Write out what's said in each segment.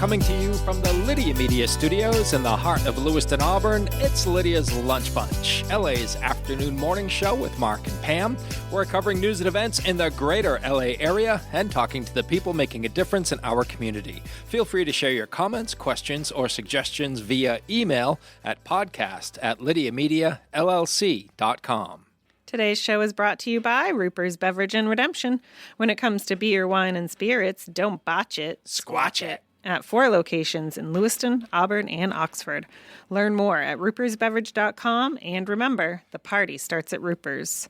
Coming to you from the Lydia Media Studios in the heart of Lewiston, Auburn, it's Lydia's Lunch Bunch, LA's afternoon morning show with Mark and Pam. We're covering news and events in the greater LA area and talking to the people making a difference in our community. Feel free to share your comments, questions, or suggestions via email at podcast@lydiamediallc.com. Today's show is brought to you by Ruper's Beverage and Redemption. When it comes to beer, wine, and spirits, don't botch it. Squatch it. At 4 locations in Lewiston, Auburn, and Oxford. Learn more at rupersbeverage.com, and remember, the party starts at Ruper's.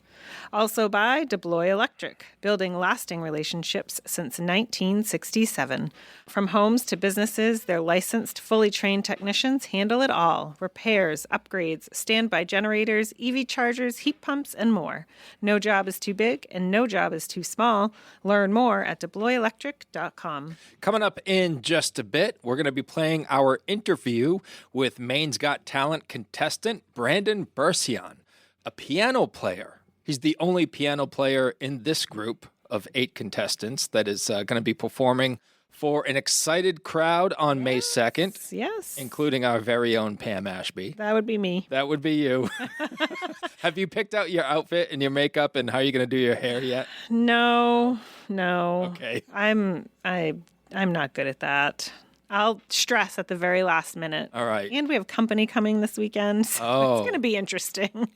Also by DeBlois Electric, building lasting relationships since 1967. From homes to businesses, their licensed, fully trained technicians handle it all. Repairs, upgrades, standby generators, EV chargers, heat pumps, and more. No job is too big and no job is too small. Learn more at DeBloisElectric.com. Coming up in just a bit, we're going to be playing our interview with Maine's Got Talent contestant Brandon Bercian, a piano player. He's the only piano player in this group of 8 contestants that is going to be performing for an excited crowd on May 2nd. Yes. Including our very own Pam Ashby. That would be me. That would be you. Have you picked out your outfit and your makeup and how you're going to do your hair yet? No. Okay. I'm not good at that. I'll stress at the very last minute. All right. And we have company coming this weekend. So It's going to be interesting.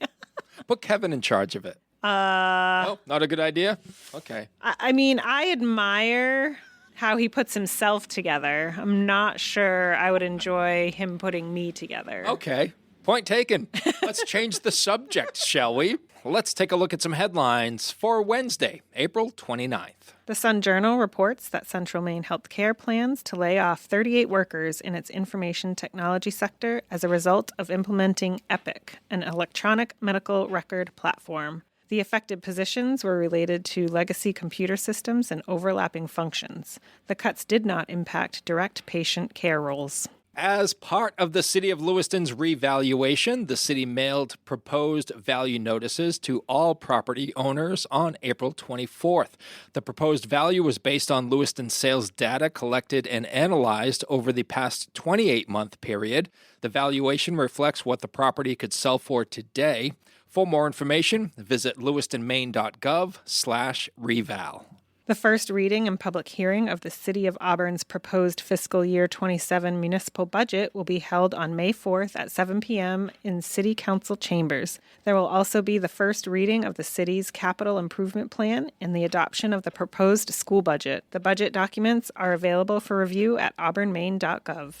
Put Kevin in charge of it. No, not a good idea? Okay. I mean, I admire how he puts himself together. I'm not sure I would enjoy him putting me together. Okay. Point taken. Let's change the subject, shall we? Let's take a look at some headlines for Wednesday, April 29th. The Sun Journal reports that Central Maine Healthcare plans to lay off 38 workers in its information technology sector as a result of implementing EPIC, an electronic medical record platform. The affected positions were related to legacy computer systems and overlapping functions. The cuts did not impact direct patient care roles. As part of the City of Lewiston's revaluation, the city mailed proposed value notices to all property owners on April 24th. The proposed value was based on Lewiston sales data collected and analyzed over the past 28-month period. The valuation reflects what the property could sell for today. For more information, visit lewistonmaine.gov/reval. The first reading and public hearing of the City of Auburn's proposed fiscal year 27 municipal budget will be held on May 4th at 7 p.m. in City Council chambers. There will also be the first reading of the city's capital improvement plan and the adoption of the proposed school budget. The budget documents are available for review at auburnmaine.gov.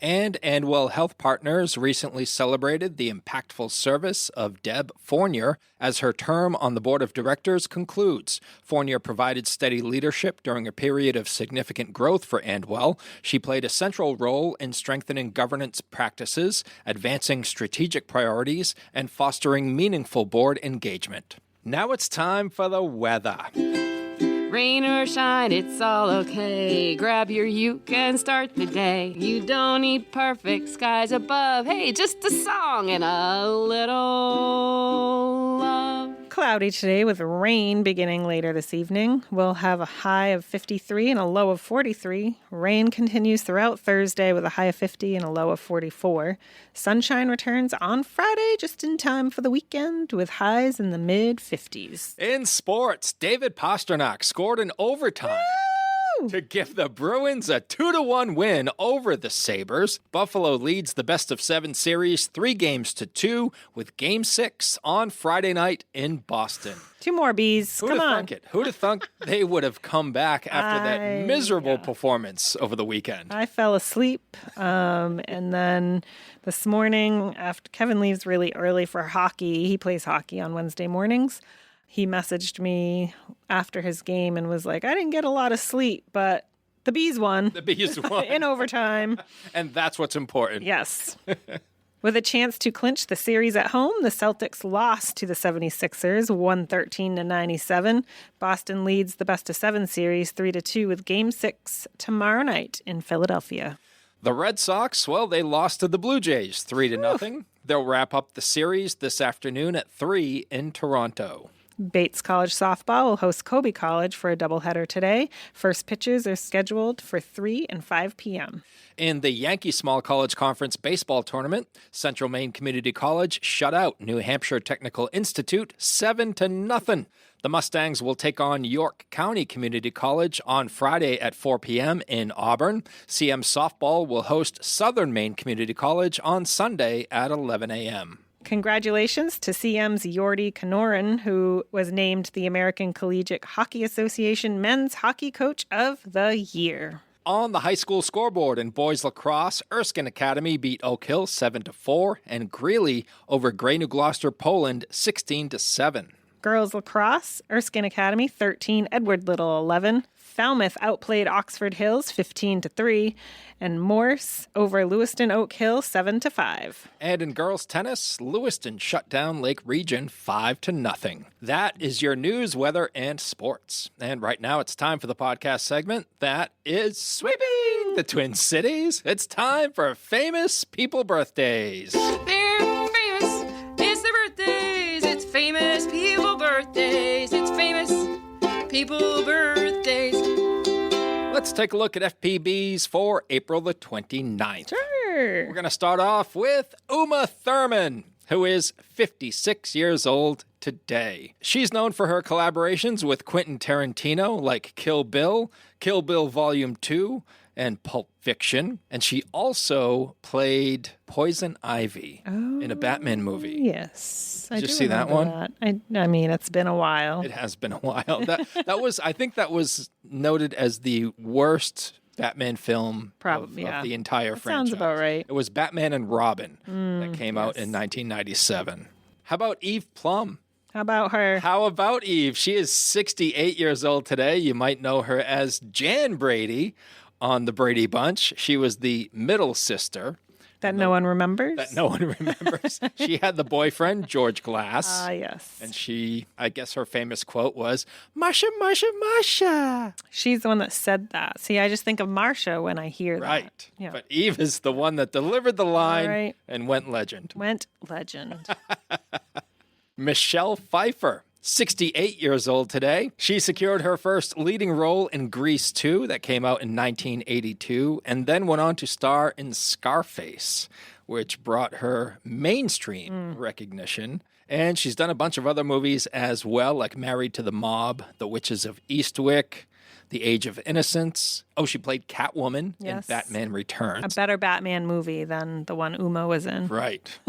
And Andwell Health Partners recently celebrated the impactful service of Deb Fournier as her term on the board of directors concludes. Fournier provided steady leadership during a period of significant growth for Andwell. She played a central role in strengthening governance practices, advancing strategic priorities, and fostering meaningful board engagement. Now it's time for the weather. Rain or shine, it's all okay. Grab your uke and start the day. You don't need perfect skies above. Hey, just a song and a little love. Cloudy today with rain beginning later this evening. We'll have a high of 53 and a low of 43. Rain continues throughout Thursday with a high of 50 and a low of 44. Sunshine returns on Friday just in time for the weekend with highs in the mid-50s. In sports, David Pastrnak scored in overtime to give the Bruins a 2-1 win over the Sabres. Buffalo leads the best-of-7 series 3-2 with Game 6 on Friday night in Boston. 2 more Bs. Come on. Who'd have thunk they would have come back after that miserable performance over the weekend? I fell asleep, and then this morning, after Kevin leaves really early for hockey, he plays hockey on Wednesday mornings. He messaged me after his game and was like, I didn't get a lot of sleep, but the Bees won. The Bees won. In overtime. And that's what's important. Yes. With a chance to clinch the series at home, the Celtics lost to the 76ers, 113-97. Boston leads the best-of-7 series 3-2 with Game 6 tomorrow night in Philadelphia. The Red Sox, well, they lost to the Blue Jays 3-0. They'll wrap up the series this afternoon at 3 in Toronto. Bates College softball will host Colby College for a doubleheader today. First pitches are scheduled for 3 and 5 p.m. In the Yankee Small College Conference baseball tournament, Central Maine Community College shut out New Hampshire Technical Institute 7-0. The Mustangs will take on York County Community College on Friday at 4 p.m. in Auburn. CM softball will host Southern Maine Community College on Sunday at 11 a.m. Congratulations to CM's Yordi Kanoran, who was named the American Collegiate Hockey Association Men's Hockey Coach of the Year. On the high school scoreboard in boys lacrosse, Erskine Academy beat Oak Hill 7-4, and Greeley over Grey New Gloucester, Poland 16-7. Girls lacrosse, Erskine Academy 13, Edward Little 11. Falmouth outplayed Oxford Hills 15-3, and Morse over Lewiston Oak Hill 7-5. And in girls tennis, Lewiston shut down Lake Region 5-0. That is your news, weather, and sports. And right now it's time for the podcast segment that is sweeping the Twin Cities. It's time for famous people birthdays. They're famous. It's their birthdays. It's famous people birthdays. It's famous people birthdays. Let's take a look at FPBs for April the 29th. Sure. We're going to start off with Uma Thurman, who is 56 years old today. She's known for her collaborations with Quentin Tarantino, like Kill Bill Volume 2, and Pulp Fiction. And she also played Poison Ivy in a Batman movie. Yes. Did you see that one? That. I mean, it's been a while. It has been a while. I think that was noted as the worst Batman film of the entire franchise. Sounds about right. It was Batman and Robin that came out in 1997. How about Eve Plum? How about her? How about Eve? She is 68 years old today. You might know her as Jan Brady on The Brady Bunch. She was the middle sister. That no one remembers? That no one remembers. She had the boyfriend, George Glass. Ah, yes. And I guess her famous quote was, Marsha, Marsha, Marsha. She's the one that said that. See, I just think of Marsha when I hear that. Right. Yeah. But Eve is the one that delivered the line and went legend. Went legend. Michelle Pfeiffer, 68 years old today. She secured her first leading role in Grease 2 that came out in 1982 and then went on to star in Scarface, which brought her mainstream recognition. And she's done a bunch of other movies as well, like Married to the Mob, The Witches of Eastwick, The Age of Innocence. Oh, she played Catwoman in Batman Returns. A better Batman movie than the one Uma was in. Right.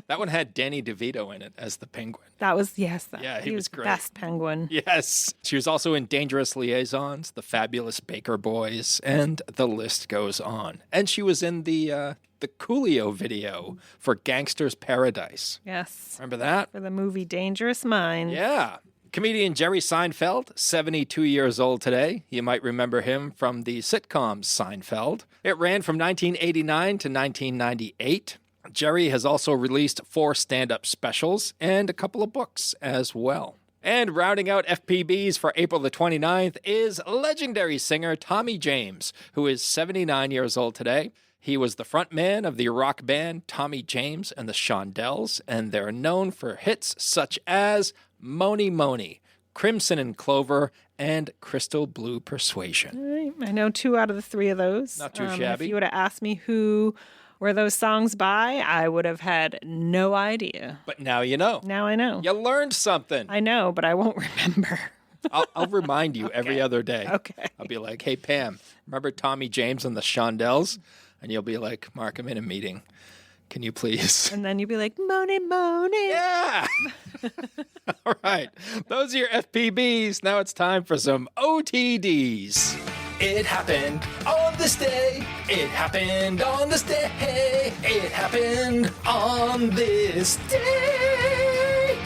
That one had Danny DeVito in it as the Penguin. That was, he was great. The best Penguin. Yes. She was also in Dangerous Liaisons, The Fabulous Baker Boys, and the list goes on. And she was in the Coolio video for Gangster's Paradise. Yes. Remember that? For the movie Dangerous Minds. Yeah. Comedian Jerry Seinfeld, 72 years old today. You might remember him from the sitcom Seinfeld. It ran from 1989 to 1998. Jerry has also released 4 stand-up specials and a couple of books as well. And rounding out FPBs for April the 29th is legendary singer Tommy James, who is 79 years old today. He was the frontman of the rock band Tommy James and the Shondells, and they're known for hits such as Mony Mony, Crimson and Clover, and Crystal Blue Persuasion. I know 2 out of the 3 of those. Not too shabby. If you would have asked me who were those songs by, I would have had no idea. But now you know. Now I know. You learned something. I know, but I won't remember. I'll remind you every other day. Okay. I'll be like, hey, Pam, remember Tommy James and the Shondells? And you'll be like, Mark, I'm in a meeting. Can you please? And then you'll be like, Mony Mony. Yeah. All right. Those are your FPBs. Now it's time for some OTDs. It happened on this day. It happened on this day. It happened on this day.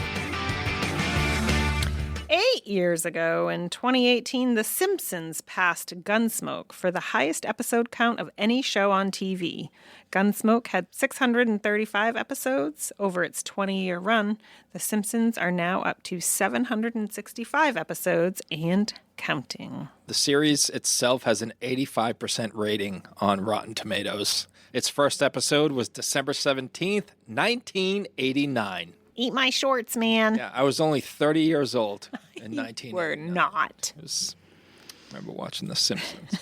8 years ago, in 2018, The Simpsons passed Gunsmoke for the highest episode count of any show on TV. Gunsmoke had 635 episodes over its 20-year run. The Simpsons are now up to 765 episodes and counting. The series itself has an 85% rating on Rotten Tomatoes. Its first episode was December 17th, 1989. Eat my shorts, man. Yeah, I was only 30 years old in 1989. We're not. I remember watching The Simpsons.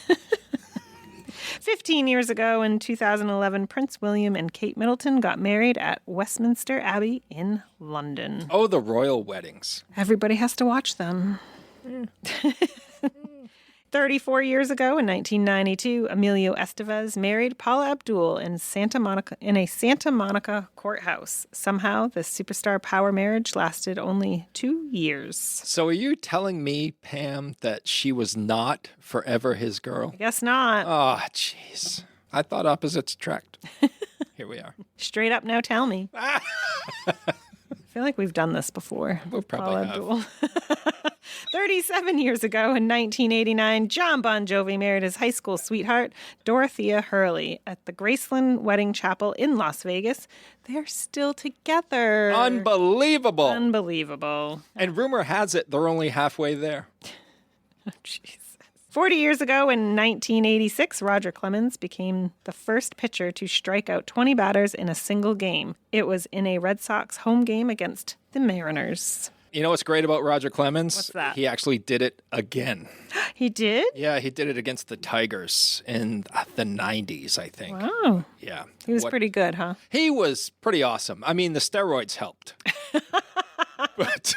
15 years ago in 2011, Prince William and Kate Middleton got married at Westminster Abbey in London. Oh, the royal weddings. Everybody has to watch them. 34 years ago in 1992, Emilio Estevez married Paula Abdul in a Santa Monica courthouse. Somehow, the superstar power marriage lasted only 2 years. So are you telling me, Pam, that she was not forever his girl? I guess not. Oh, jeez. I thought opposites attract. Here we are. Straight up, now tell me. I feel like we've done this before. We probably have. Abdul. 37 years ago in 1989, John Bon Jovi married his high school sweetheart, Dorothea Hurley, at the Graceland Wedding Chapel in Las Vegas. They're still together. Unbelievable. Unbelievable. And rumor has it they're only halfway there. Oh, Jesus. 40 years ago in 1986, Roger Clemens became the first pitcher to strike out 20 batters in a single game. It was in a Red Sox home game against the Mariners. You know what's great about Roger Clemens? What's that? He actually did it again. He did? Yeah, he did it against the Tigers in the 90s, I think. Wow. Yeah. He was pretty good, huh? He was pretty awesome. I mean, the steroids helped. But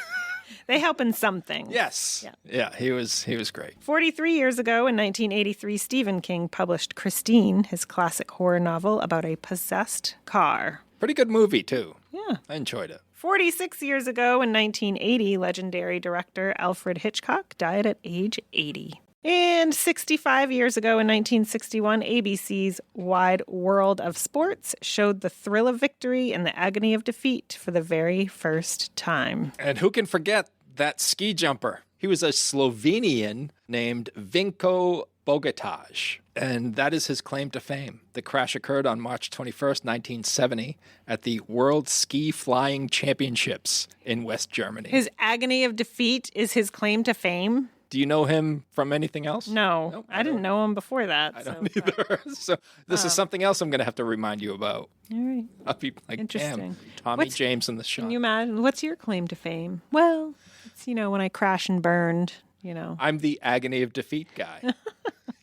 They help in some things. yes. Yeah, he was great. 43 years ago in 1983, Stephen King published Christine, his classic horror novel about a possessed car. Pretty good movie, too. Yeah. I enjoyed it. 46 years ago in 1980, legendary director Alfred Hitchcock died at age 80. And 65 years ago in 1961, ABC's Wide World of Sports showed the thrill of victory and the agony of defeat for the very first time. And who can forget that ski jumper? He was a Slovenian named Vinko Bogataj, and that is his claim to fame. The crash occurred on March 21st, 1970, at the World Ski Flying Championships in West Germany. His agony of defeat is his claim to fame? Do you know him from anything else? No, Nope, I didn't know him before that. I don't either. So this is something else I'm going to have to remind you about. All right. I'll be like, Interesting. damn, Tommy James in the shot. Can you imagine? What's your claim to fame? Well, it's, when I crash and burned, I'm the agony of defeat guy.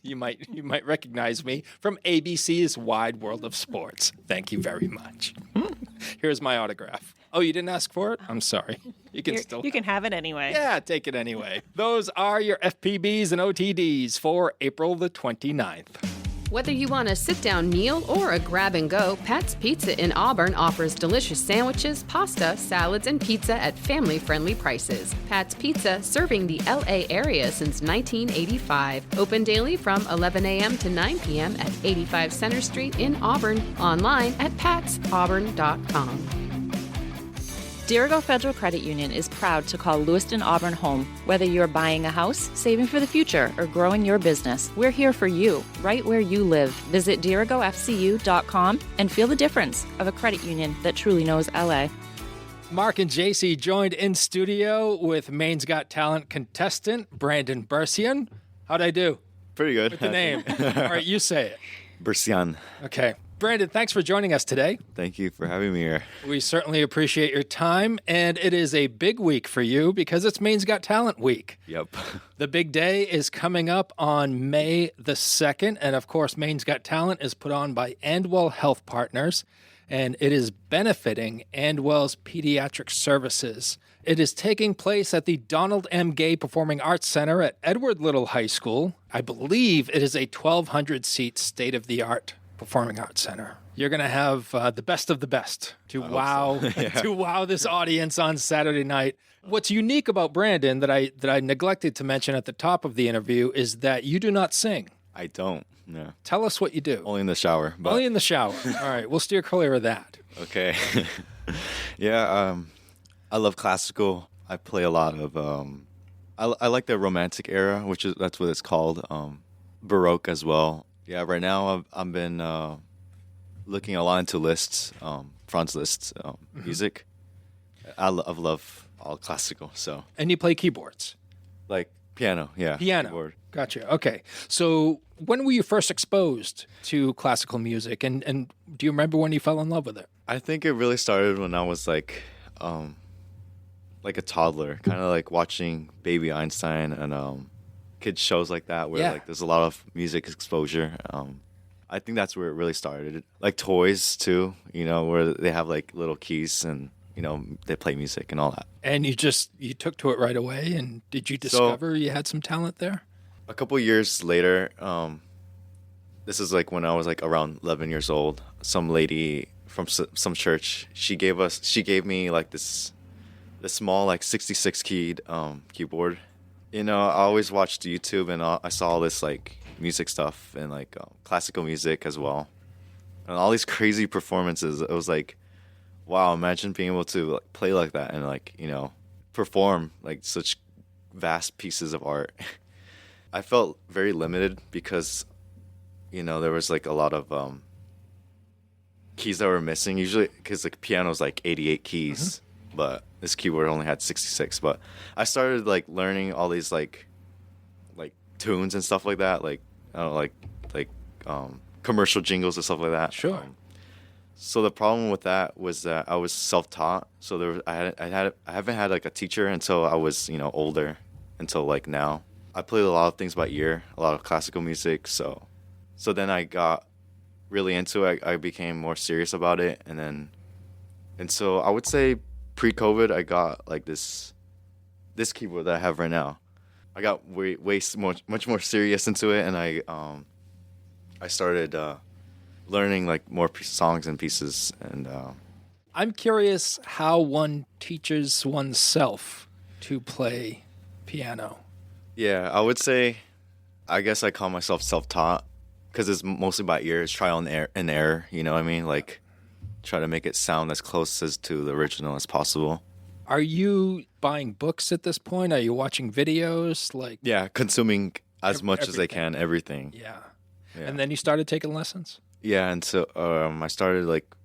You might recognize me from ABC's Wide World of Sports. Thank you very much. Here's my autograph. Oh, you didn't ask for it? I'm sorry. You can have it anyway. Yeah, take it anyway. Those are your FPBs and OTDs for April the 29th. Whether you want a sit-down meal or a grab-and-go, Pat's Pizza in Auburn offers delicious sandwiches, pasta, salads, and pizza at family-friendly prices. Pat's Pizza, serving the L.A. area since 1985. Open daily from 11 a.m. to 9 p.m. at 85 Center Street in Auburn. Online at patsauburn.com. Dirigo Federal Credit Union is proud to call Lewiston Auburn home. Whether you're buying a house, saving for the future, or growing your business, we're here for you, right where you live. Visit dirigofcu.com and feel the difference of a credit union that truly knows LA. Mark and JC joined in studio with Maine's Got Talent contestant Brandon Bercian. How'd I do? Pretty good. With the name. All right, you say it. Bercian. Okay. Brandon, thanks for joining us today. Thank you for having me here. We certainly appreciate your time, and it is a big week for you because it's Maine's Got Talent Week. Yep. The big day is coming up on May the 2nd, and of course, Maine's Got Talent is put on by Andwell Health Partners, and it is benefiting Andwell's Pediatric Services. It is taking place at the Donald M. Gay Performing Arts Center at Edward Little High School. I believe it is a 1,200-seat state-of-the-art Performing Arts Center. You're going to have the best of the best to wow this audience on Saturday night. What's unique about Brandon that I neglected to mention at the top of the interview is that you do not sing. I don't. No. Tell us what you do. Only in the shower. But... Only in the shower. All right, we'll steer clear of that. Okay. I love classical. I play a lot of. I like the Romantic era, that's what it's called. Baroque as well. Yeah, right now I've been looking a lot into lists, Franz Liszt music. I love all classical. So. And you play keyboards? Like piano, yeah. Piano. Keyboard. Gotcha. Okay. So when were you first exposed to classical music, and do you remember when you fell in love with it? I think it really started when I was like like a toddler, kind of like watching Baby Einstein and kids shows like that where like there's a lot of music exposure. I think that's where it really started. Like toys too, where they have like little keys and they play music and all that. And you took to it right away. And did you discover you had some talent there? A couple years later, this is like when I was like around 11 years old. Some lady from some church, she gave me like this small like 66 keyed keyboard. I always watched YouTube and I saw all this like music stuff and like classical music as well, and all these crazy performances. It was like, wow, imagine being able to like play like that and like perform like such vast pieces of art. I felt very limited because there was like a lot of keys that were missing usually, because like piano's like 88 keys, but this keyboard only had 66. But I started like learning all these like tunes and stuff like that, like I don't know, like commercial jingles and stuff like that. Sure. So the problem with that was that I was self-taught. So I haven't had like a teacher until I was older, until like now. I played a lot of things by ear, a lot of classical music. So then I got really into it. I became more serious about it, and so I would say pre-COVID I got like this keyboard that I have right now. I got much more serious into it, and I started learning like more songs and pieces. And I'm curious how one teaches oneself to play piano. Yeah, I would say, I guess I call myself self-taught because it's mostly by ear. It's trial and error. You know what I mean? Like try to make it sound as close as to the original as possible. Are you buying books at this point? Are you watching videos? Yeah, consuming as much as I can, everything. Yeah. And then you started taking lessons? Yeah, and so I started like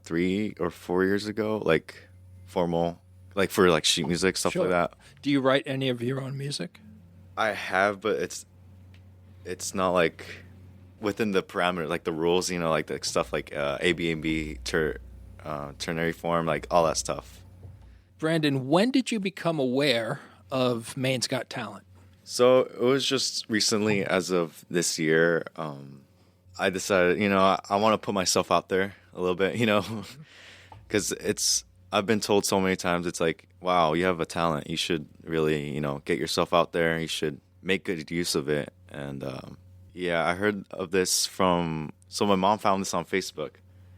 3 or 4 years ago, like formal, like for like sheet music, stuff like that. Do you write any of your own music? I have, but it's not like within the parameter, like the rules, like the stuff like A, B, and B, ternary form, like all that stuff. Brandon, when did you become aware of Maine's Got Talent? So it was just recently, as of this year, I decided, I want to put myself out there a little bit, because I've been told so many times, it's like, wow, you have a talent. You should really, get yourself out there. You should make good use of it. And yeah, I heard of this so my mom found this on Facebook.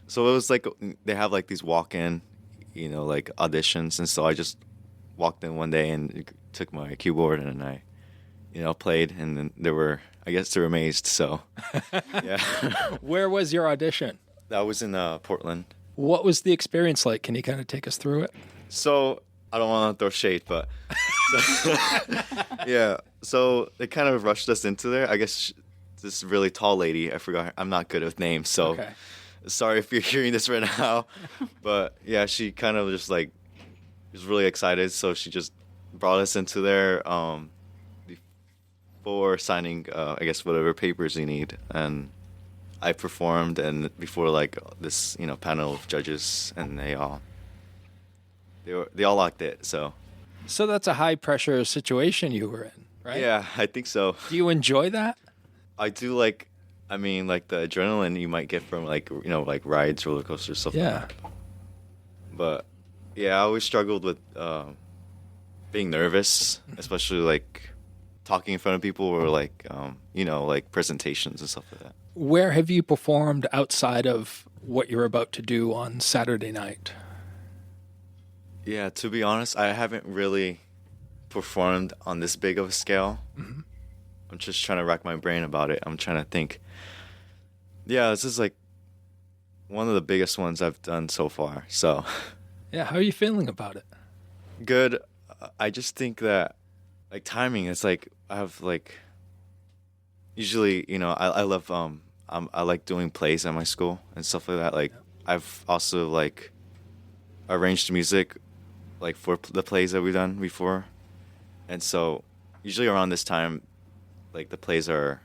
So it was like, they have like these walk-in, like auditions. And so I just walked in one day and took my keyboard and I, played. And then they were amazed. So yeah. Where was your audition? That was in Portland. What was the experience like? Can you kind of take us through it? So I don't want to throw shade, but yeah. So they kind of rushed us into there. I guess this really tall lady, I forgot I'm not good with names, so sorry if you're hearing this right now. But yeah, she kind of just like was really excited, so she just brought us into there before signing, I guess, whatever papers you need. And I performed, and before like this, panel of judges, and they all liked it. So that's a high pressure situation you were in, right? Yeah, I think so. Do you enjoy that? I do. Like the adrenaline you might get from like rides, roller coasters, stuff like that. But yeah, I always struggled with being nervous, especially like talking in front of people or like like presentations and stuff like that. Where have you performed outside of what you're about to do on Saturday night? Yeah, to be honest, I haven't really performed on this big of a scale. Mm-hmm. I'm just trying to rack my brain about it. I'm trying to think. Yeah, this is like one of the biggest ones I've done so far. So, yeah, how are you feeling about it? Good. I just think that like timing, it's like I have like usually, I love I like doing plays at my school and stuff like that. Like I've also like arranged music like for the plays that we've done before. And so usually around this time, like the plays are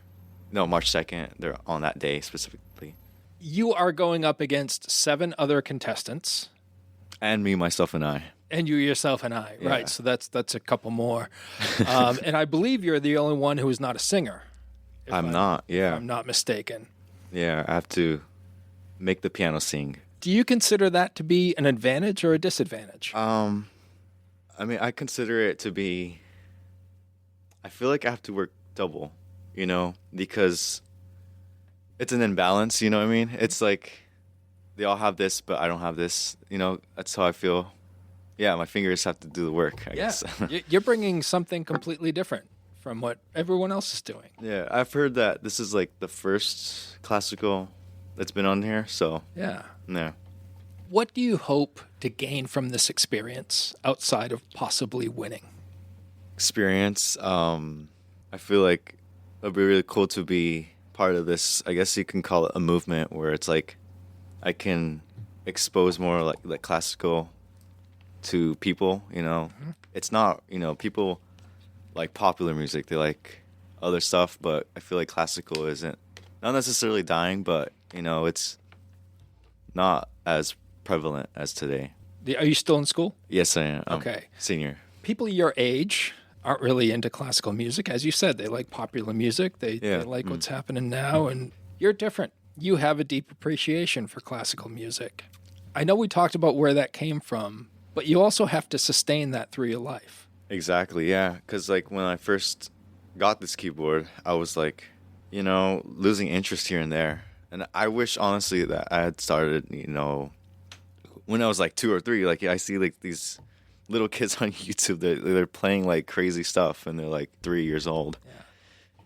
March 2nd, they're on that day specifically. You are going up against 7 other contestants And me, myself, and I. And you, yourself, and I. Yeah. Right. So that's a couple more. And I believe you're the only one who is not a singer. If I'm not. Yeah. I'm not mistaken. Yeah. I have to make the piano sing. Do you consider that to be an advantage or a disadvantage? I mean, I consider it to be. I feel like I have to work double, because it's an imbalance. You know what I mean? It's like they all have this, but I don't have this. That's how I feel. Yeah, my fingers have to do the work, I guess. You're bringing something completely different from what everyone else is doing. Yeah, I've heard that this is like the first classical that's been on here, so Yeah. yeah. What do you hope to gain from this experience outside of possibly winning? Experience. I feel like it'd be really cool to be part of this. I guess you can call it a movement where it's like I can expose more like classical to people. It's not people like popular music. They like other stuff, but I feel like classical isn't not necessarily dying, but it's not as prevalent as today. Are you still in school? Yes, I am. Okay. Senior. People your age aren't really into classical music. As you said, they like popular music. They like what's happening now, and you're different. You have a deep appreciation for classical music. I know we talked about where that came from, but you also have to sustain that through your life. Exactly, yeah. Because like when I first got this keyboard, I was like, losing interest here and there. And I wish honestly that I had started, when I was like 2 or 3. Like I see like these little kids on YouTube, they're playing like crazy stuff, and they're like 3 years old.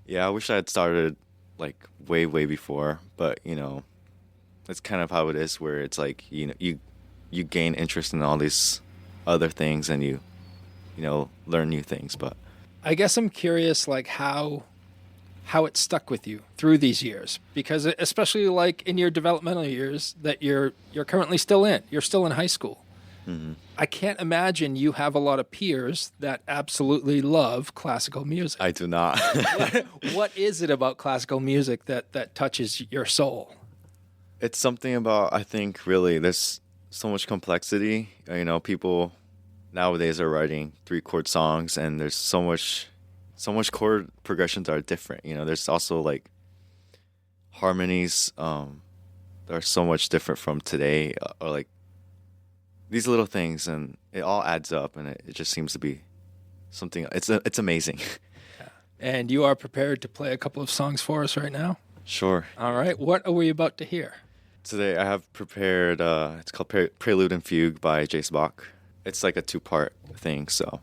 Yeah, I wish I had started like way before, but that's kind of how it is, where it's like you gain interest in all these other things, and you learn new things. But I guess I'm curious, like how it stuck with you through these years, because especially like in your developmental years that you're currently still in. You're still in high school. Mm-hmm. I can't imagine you have a lot of peers that absolutely love classical music. I do not. What is it about classical music that touches your soul? It's something about, I think, really, there's so much complexity. People nowadays are writing 3-chord songs, and there's so much chord progressions are different. There's also like harmonies that are so much different from today, or like these little things, and it all adds up, and it just seems to be something. It's amazing. And you are prepared to play a couple of songs for us right now? Sure. All right. What are we about to hear? Today I have prepared, it's called Prelude and Fugue by Jace Bach. It's like a 2-part thing, so.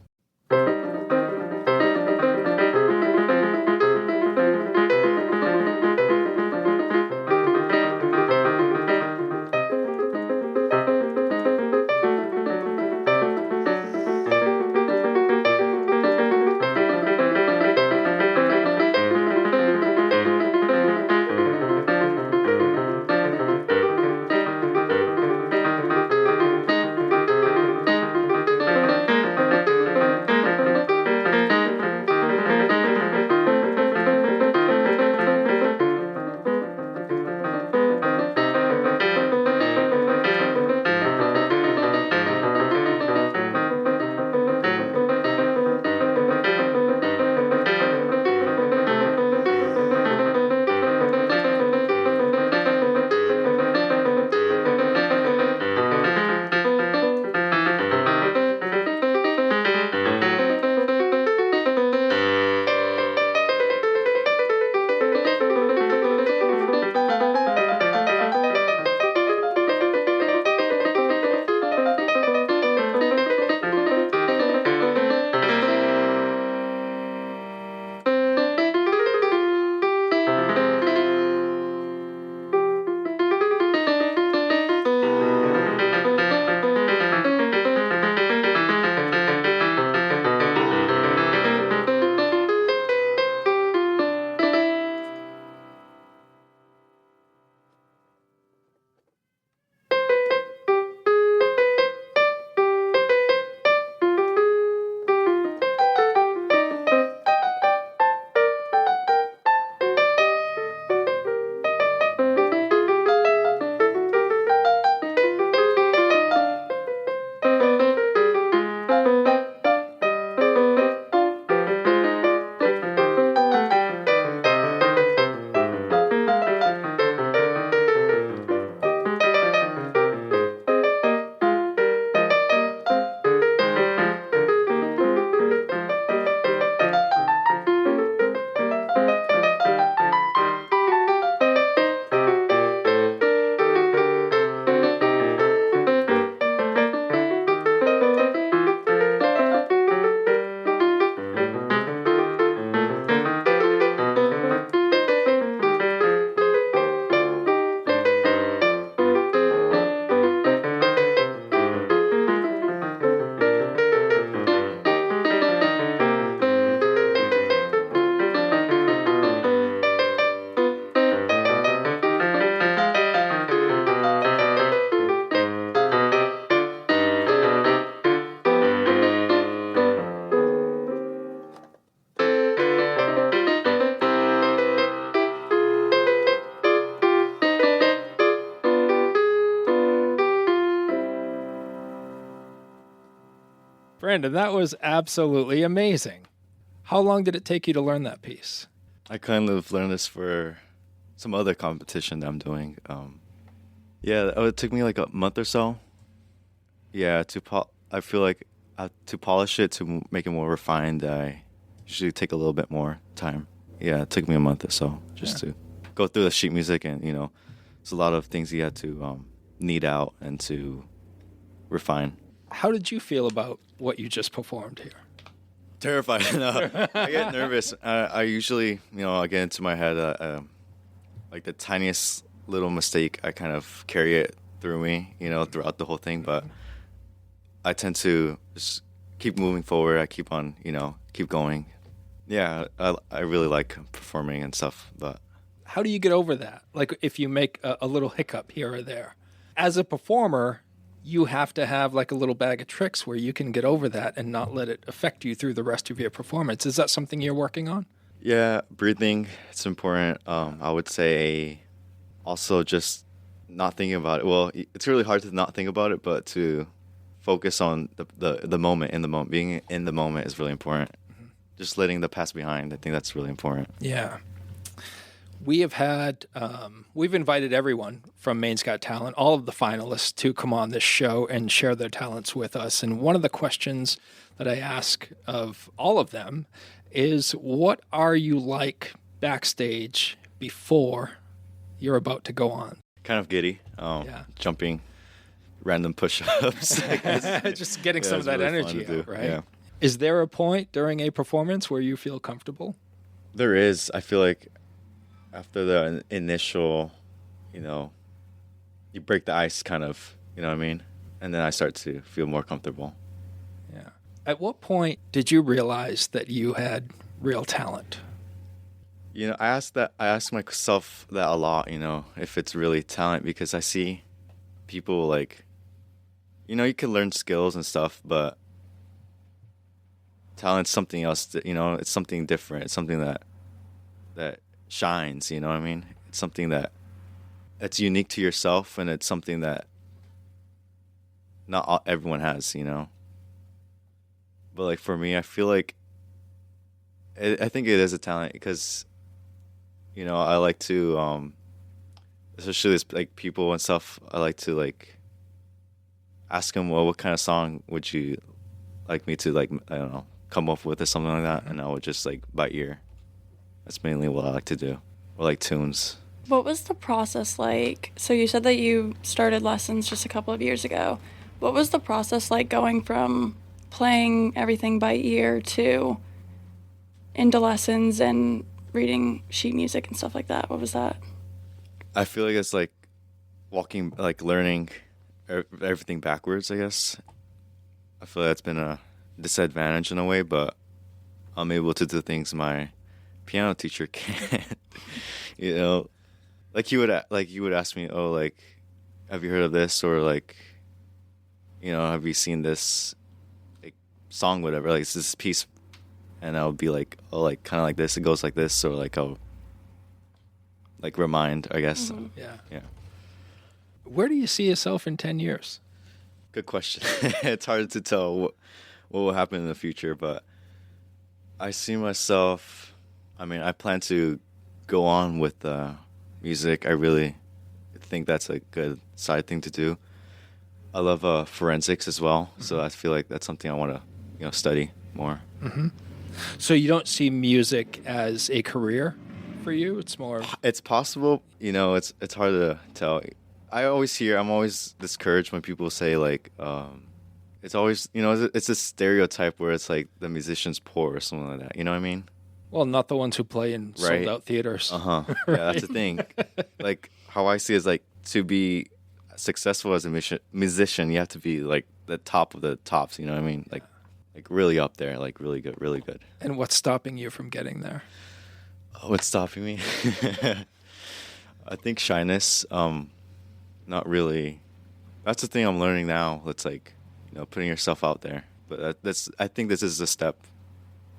Brandon, that was absolutely amazing. How long did it take you to learn that piece? I kind of learned this for some other competition that I'm doing. It took me like a month or so. Yeah, I feel like to polish it, to make it more refined, I usually take a little bit more time. Yeah, it took me a month or so just to go through the sheet music, and it's a lot of things you have to knead out and to refine. How did you feel about what you just performed here? Terrified. No, I get nervous. I usually, I get into my head, like the tiniest little mistake, I kind of carry it through me, throughout the whole thing. But I tend to just keep moving forward. I keep on, keep going. Yeah, I really like performing and stuff. But how do you get over that? Like if you make a little hiccup here or there, as a performer, you have to have like a little bag of tricks where you can get over that and not let it affect you through the rest of your performance. Is that something you're working on? Yeah, breathing, it's important. I would say also just not thinking about it. Well, it's really hard to not think about it, but to focus on the moment, being in the moment is really important. Mm-hmm. Just letting the past behind, I think that's really important. Yeah. We have had, we've invited everyone from Maine's Got Talent, all of the finalists, to come on this show and share their talents with us. And one of the questions that I ask of all of them is, what are you like backstage before you're about to go on? Kind of giddy, jumping, random push-ups. Just getting some of that really energy out, right? Yeah. Is there a point during a performance where you feel comfortable? There is. I feel like after the initial, you break the ice kind of, you know what I mean? And then I start to feel more comfortable. Yeah. At what point did you realize that you had real talent? I ask myself that a lot, if it's really talent, because I see people like, you can learn skills and stuff, but talent's something else, it's something different. It's something that shines, you know what I mean? It's something that's unique to yourself, and it's something that not everyone has, But like for me, I feel like I think it is a talent because, I like to, especially with like people and stuff, I like to like ask them, well, what kind of song would you like me to like, I don't know, come up with or something like that, and I would just like by ear. That's mainly what I like to do, or like tunes. What was the process like? So you said that you started lessons just a couple of years ago. What was the process like going from playing everything by ear to into lessons and reading sheet music and stuff like that? What was that? I feel like it's like learning everything backwards, I guess. I feel like that's been a disadvantage in a way, but I'm able to do things my piano teacher can't. Like you would ask me, oh, like, have you heard of this, or like, have you seen this like song, whatever, like it's this piece, and I'll be like, oh, like kind of like this, it goes like this, or like I'll like remind, I guess. Mm-hmm. Yeah. Where do you see yourself in 10 years? Good question. It's hard to tell what will happen in the future, but I see myself, I plan to go on with music. I really think that's a good side thing to do. I love forensics as well, so I feel like that's something I want to, study more. Mm-hmm. So you don't see music as a career for you? It's more... It's possible. It's hard to tell. I'm always discouraged when people say, like, it's always, it's a stereotype where it's like the musician's poor or something like that. You know what I mean? Well, not the ones who play in sold-out theaters. Uh-huh. Right? Yeah, that's the thing. Like, how I see it is, like, to be successful as a musician, you have to be, like, the top of the tops, you know what I mean? Like really up there, like, really good, really good. And what's stopping you from getting there? What's stopping me? I think shyness. Not really. That's the thing I'm learning now. It's like, putting yourself out there. But I think this is a step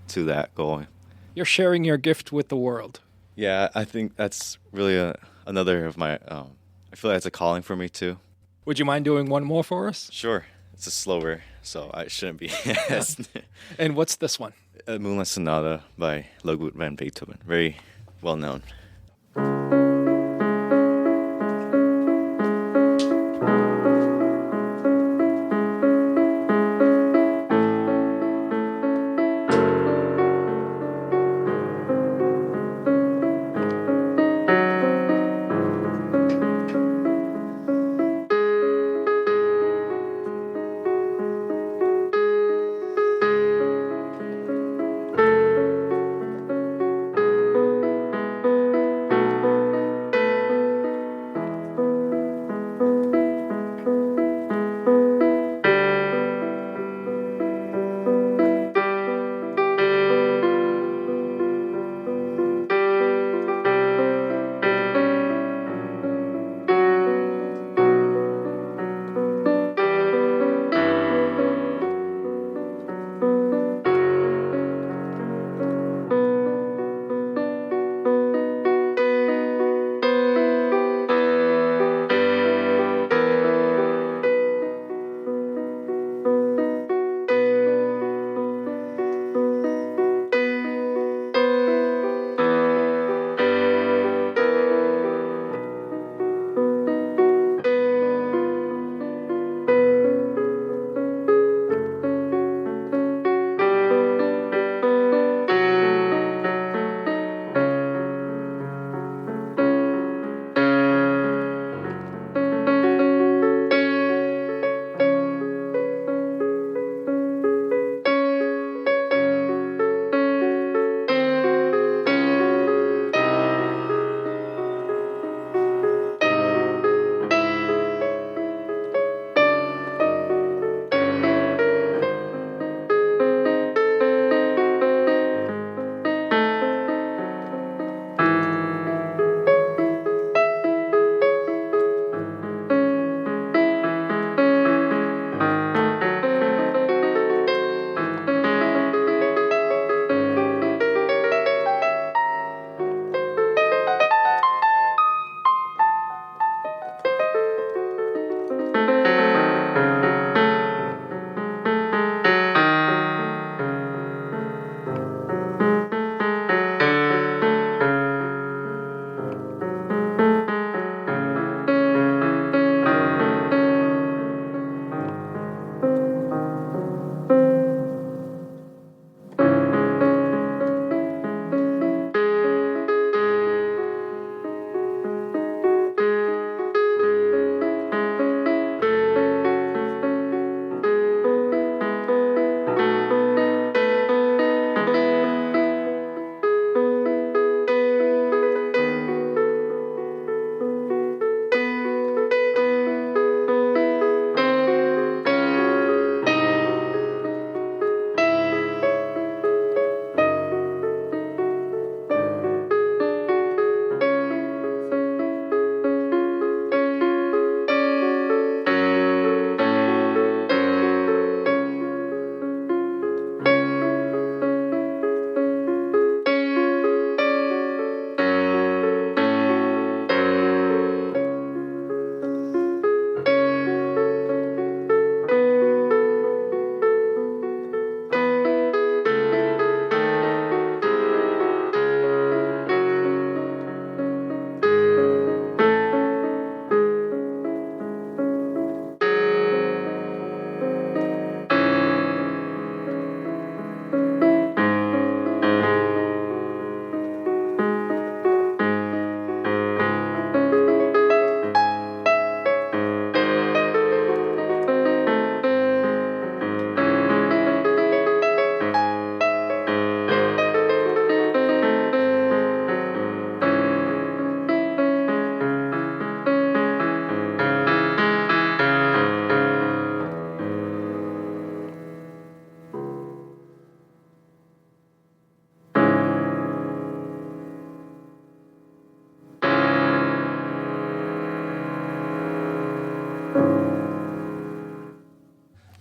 to that goal. You're sharing your gift with the world. Yeah, I think that's really another of my, I feel like it's a calling for me too. Would you mind doing one more for us? Sure. It's a slower, so I shouldn't be. And what's this one? Moonlight Sonata by Ludwig van Beethoven. Very well known.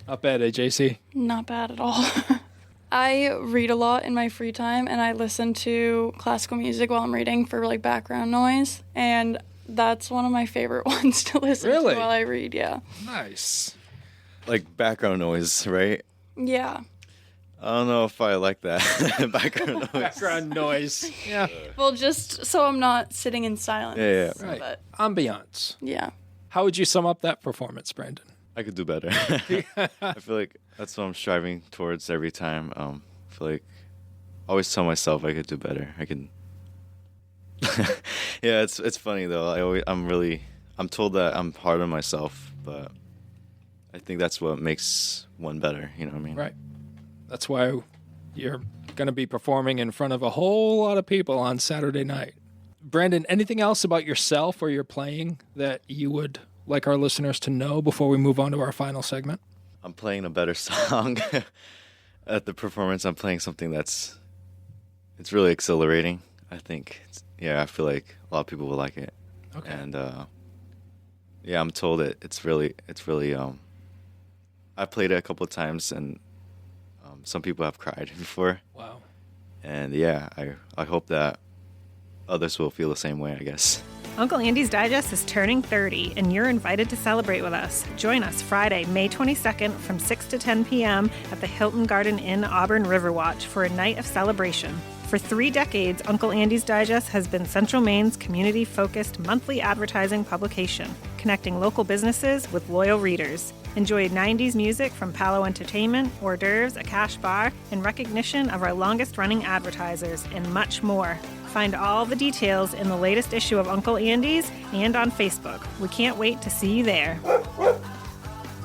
Not bad, JC. Not bad at all. I read a lot in my free time, and I listen to classical music while I'm reading for like background noise, and that's one of my favorite ones to listen to while I read, yeah. Nice. like background noise, right? Yeah. I don't know if I like that background noise. Background noise. Yeah. Well, just so I'm not sitting in silence. Yeah. Right. But Ambiance. yeah. How would you sum up that performance, Brandon? I could do better. I feel like that's what I'm striving towards every time. I feel like I always tell myself I could do better. I can. Yeah, it's funny though. I'm told that I'm hard on myself, but I think that's what makes one better. You know what I mean? Right. That's why you're going to be performing in front of a whole lot of people on Saturday night. Brandon, anything else about yourself or your playing that you would like our listeners to know before we move on to our final segment? I'm playing a better song at the performance. I'm playing something it's really exhilarating. I think, I feel like a lot of people will like it. Okay. And I'm told it's really. I played it a couple of times, and some people have cried before. Wow. And I hope that others will feel the same way, I guess. Uncle Andy's Digest is turning 30, and you're invited to celebrate with us. Join us Friday, May 22nd from 6 to 10 p.m. at the Hilton Garden Inn Auburn Riverwatch for a night of celebration. For 3 decades, Uncle Andy's Digest has been Central Maine's community-focused monthly advertising publication, connecting local businesses with loyal readers. Enjoy 90s music from Palo Entertainment, hors d'oeuvres, a cash bar, in recognition of our longest-running advertisers, and much more. Find all the details in the latest issue of Uncle Andy's and on Facebook. We can't wait to see you there.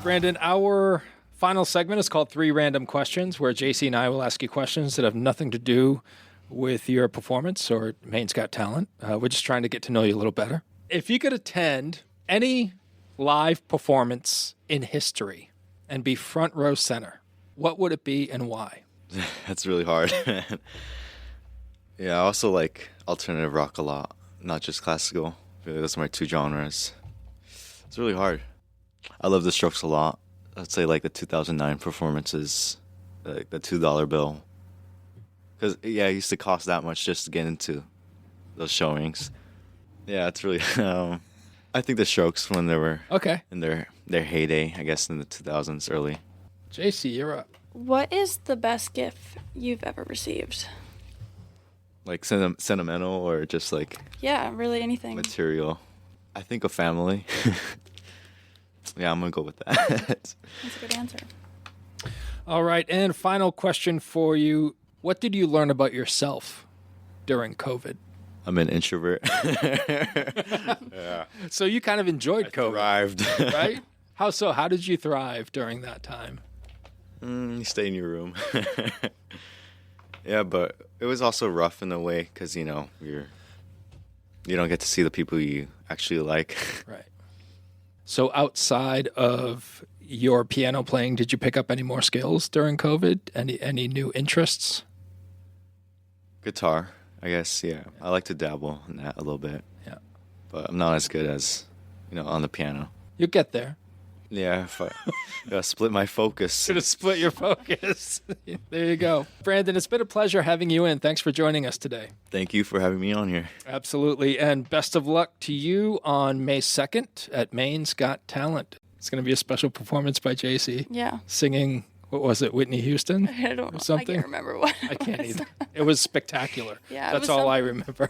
Brandon, our final segment is called 3 Random Questions, where JC and I will ask you questions that have nothing to do with your performance or Maine's Got Talent. We're just trying to get to know you a little better. If you could attend any live performance in history and be front row center, what would it be and why? That's really hard. Yeah, I also like alternative rock a lot, not just classical. Really, those are my 2 genres. It's really hard. I love the Strokes a lot. I'd say like the 2009 performances, like the $2 bill. Because, it used to cost that much just to get into those showings. Yeah, it's really... I think the Strokes when they were in their heyday, I guess in the 2000s early. JC, you're up. What is the best gift you've ever received? Like sentimental or just like... Yeah, really anything. Material. I think a family. Yeah, I'm going to go with that. That's a good answer. All right, and final question for you. What did you learn about yourself during COVID? I'm an introvert. Yeah. So you kind of enjoyed COVID. Thrived. Right? How so? How did you thrive during that time? You stay in your room. Yeah, but it was also rough in a way because, you don't get to see the people you actually like. Right. So outside of your piano playing, did you pick up any more skills during COVID? Any new interests? Guitar, I guess, yeah. I like to dabble in that a little bit. Yeah. But I'm not as good as, on the piano. You'll get there. Yeah, if I gotta split my focus. Gonna split your focus. There you go. Brandon, it's been a pleasure having you in. Thanks for joining us today. Thank you for having me on here. Absolutely. And best of luck to you on May 2nd at Maine's Got Talent. It's going to be a special performance by JC. Yeah. Singing, what was it, Whitney Houston? I don't know. Or something? I can't remember what I can't either. It was spectacular. Yeah, That's all I remember.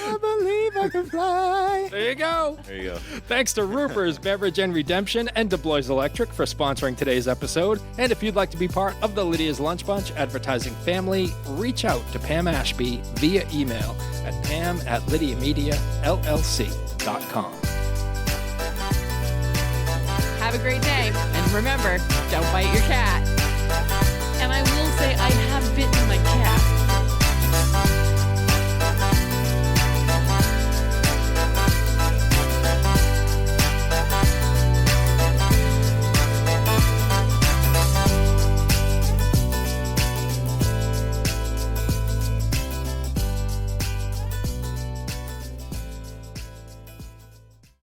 I believe I can fly. There you go. There you go. Thanks to Ruper's Beverage and Redemption and DeBlois Electric for sponsoring today's episode. And if you'd like to be part of the Lydia's Lunch Bunch advertising family, reach out to Pam Ashby via email at pam@lydiamediallc.com. Have a great day. And remember, don't bite your cat. And I will say I have bitten my cat.